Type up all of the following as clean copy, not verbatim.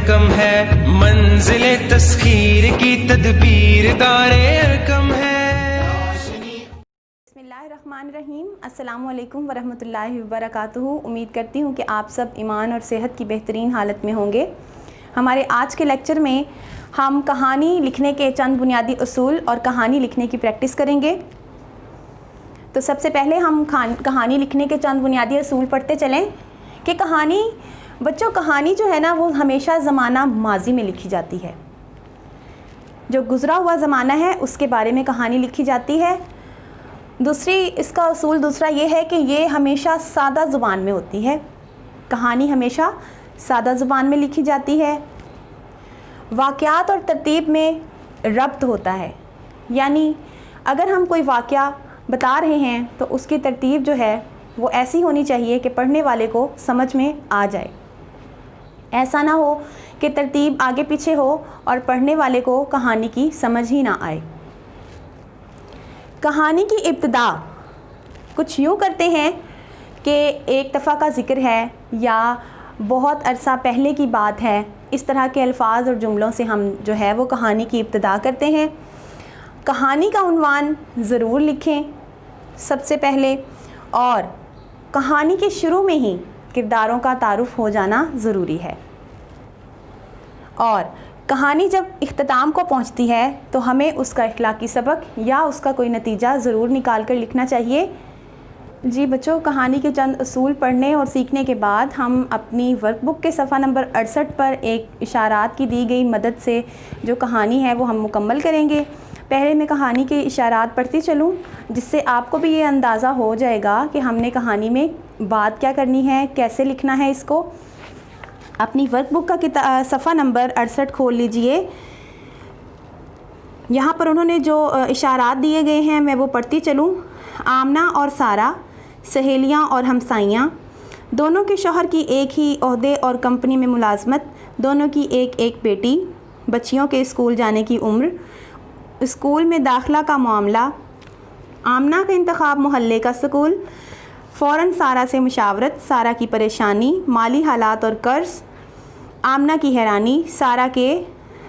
कम है, मंजिल तस्खीर की तदबीर दारे अरकम है। बिस्मिल्लाहिर्रहमानिर्रहीम। अस्सलामु अलैकुम वरहमतुल्लाहि वबरकातुहू। उम्मीद करती हूँ कि आप सब ईमान और सेहत की बेहतरीन हालत में होंगे। हमारे आज के लेक्चर में हम कहानी लिखने के चंद बुनियादी उसूल और कहानी लिखने की प्रैक्टिस करेंगे। तो सबसे पहले हम कहानी लिखने के चंद बुनियादी उसूल पढ़ते चलें कि कहानी जो है ना, वो हमेशा ज़माना माजी में लिखी जाती है। जो गुज़रा हुआ ज़माना है उसके बारे में कहानी लिखी जाती है। इसका उसूल दूसरा ये है कि ये हमेशा सादा ज़ुबान में होती है। कहानी हमेशा सादा ज़ुबान में लिखी जाती है। वाक़यात और तरतीब में रब्त होता है, यानी अगर हम कोई वाक़या बता रहे हैं तो उसकी तरतीब जो है वो ऐसी होनी चाहिए कि पढ़ने वाले को समझ में आ जाए। ऐसा ना हो कि तरतीब आगे पीछे हो और पढ़ने वाले को कहानी की समझ ही ना आए। कहानी की इब्तिदा कुछ यूँ करते हैं कि एक दफ़ा का ज़िक्र है या बहुत अरसा पहले की बात है। इस तरह के अल्फाज और जुमलों से हम जो है वो कहानी की इब्तिदा करते हैं। कहानी का उन्वान ज़रूर लिखें सबसे पहले, और कहानी के शुरू में ही किरदारों का तारुफ़ हो जाना ज़रूरी है। और कहानी जब इख्तिताम को पहुंचती है तो हमें उसका इखलाकी सबक या उसका कोई नतीजा ज़रूर निकाल कर लिखना चाहिए। जी बच्चों, कहानी के चंद असूल पढ़ने और सीखने के बाद हम अपनी वर्कबुक के सफ़ा नंबर 68 पर एक इशारात की दी गई मदद से जो कहानी है वो हम मुकम्मल करेंगे। पहले मैं कहानी के इशारात पढ़ती चलूँ, जिससे आपको भी ये अंदाज़ा हो जाएगा कि हमने कहानी में बात क्या करनी है, कैसे लिखना है इसको। अपनी वर्कबुक का सफ़ा नंबर 68 खोल लीजिए। यहाँ पर उन्होंने जो इशारात दिए गए हैं मैं वो पढ़ती चलूँ। आमना और सारा, सहेलियाँ और हमसाइयाँ, दोनों के शौहर की एक ही ओहदे और कंपनी में मुलाजमत, दोनों की एक एक बेटी, बच्चियों के स्कूल जाने की उम्र, स्कूल में दाखिला का मामला, आमना का इंतखाब मोहल्ले का स्कूल, फ़ौरन सारा से मुशावरत, सारा की परेशानी, माली हालात और कर्ज़, आमना की हैरानी, सारा के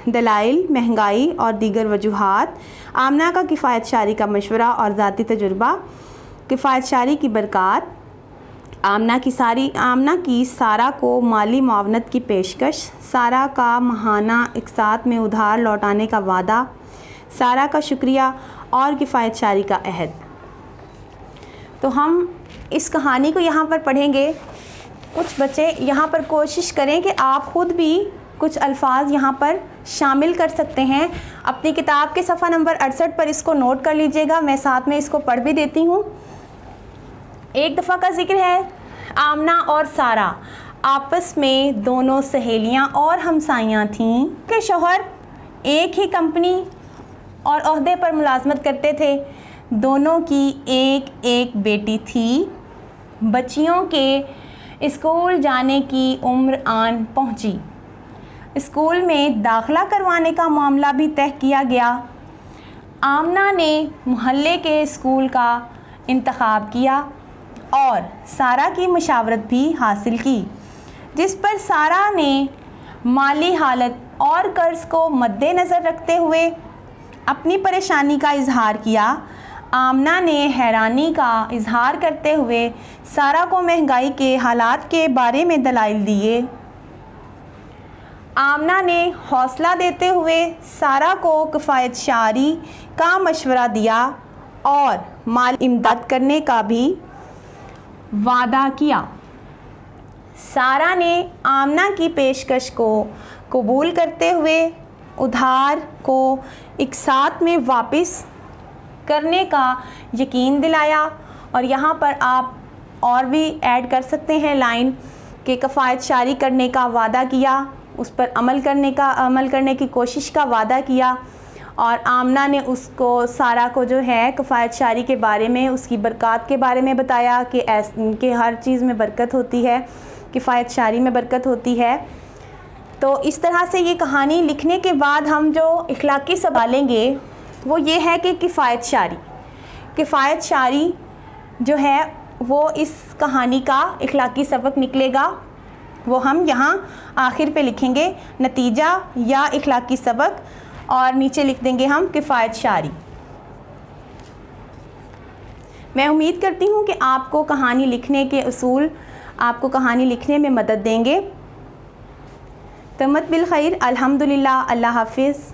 दलाइल, महंगाई और दीगर वजूहात, आमना का किफ़ायत शारी का मशवरा और ज़ाती तजुर्बा, किफ़ायत शारी की बरक़ात, आमना की सारा को माली मुआवनत की पेशकश, सारा का माहाना इक़सात में उधार लौटाने का वादा, सारा का शुक्रिया और किफ़ायत शारी का अहद। तो हम इस कहानी को यहाँ पर पढ़ेंगे। कुछ बच्चे यहाँ पर कोशिश करें कि आप ख़ुद भी कुछ अल्फाज यहाँ पर शामिल कर सकते हैं। अपनी किताब के सफ़ा नंबर 68 पर इसको नोट कर लीजिएगा। मैं साथ में इसको पढ़ भी देती हूँ। एक दफ़ा का ज़िक्र है, आमना और सारा आपस में दोनों सहेलियाँ और हमसाइयाँ थीं कि शौहर एक ही कंपनी और ओहदे पर मुलाजमत करते थे। दोनों की एक एक बेटी थी। बच्चियों के स्कूल जाने की उम्र आन पहुंची। स्कूल में दाखिला करवाने का मामला भी तय किया गया। आमना ने मोहल्ले के स्कूल का इंतखाब किया और सारा की मशावरत भी हासिल की, जिस पर सारा ने माली हालत और कर्ज़ को मद्देनज़र रखते हुए अपनी परेशानी का इजहार किया। आमना ने हैरानी का इजहार करते हुए सारा को महंगाई के हालात के बारे में दलाइल दिए। आमना ने हौसला देते हुए सारा को किफ़ायत शारी का मशवरा दिया और माली इमदाद करने का भी वादा किया। सारा ने आमना की पेशकश को कबूल करते हुए उधार को इक़सात में वापस करने का यकीन दिलाया। और यहाँ पर आप और भी ऐड कर सकते हैं लाइन कि किफ़ायत शारी करने का वादा किया, उस पर अमल करने की कोशिश का वादा किया। और आमना ने उसको सारा को जो है किफ़ायत शारी के बारे में, उसकी बरक़ात के बारे में बताया कि हर चीज़ में बरकत होती है, किफ़ायत शारी में बरकत होती है। तो इस तरह से ये कहानी लिखने के बाद हम जो इखलाकी संभालेंगे वो ये है कि किफ़ायत शारी जो है वो इस कहानी का इखलाकी सबक निकलेगा। وہ ہم یہاں آخر پہ لکھیں گے نتیجہ یا اخلاقی سبق، اور نیچے لکھ دیں گے ہم کفایت شعری۔ میں امید کرتی ہوں کہ آپ کو کہانی لکھنے کے اصول آپ کو کہانی لکھنے میں مدد دیں گے۔ تمت بالخیر، الحمدللہ، اللہ حافظ۔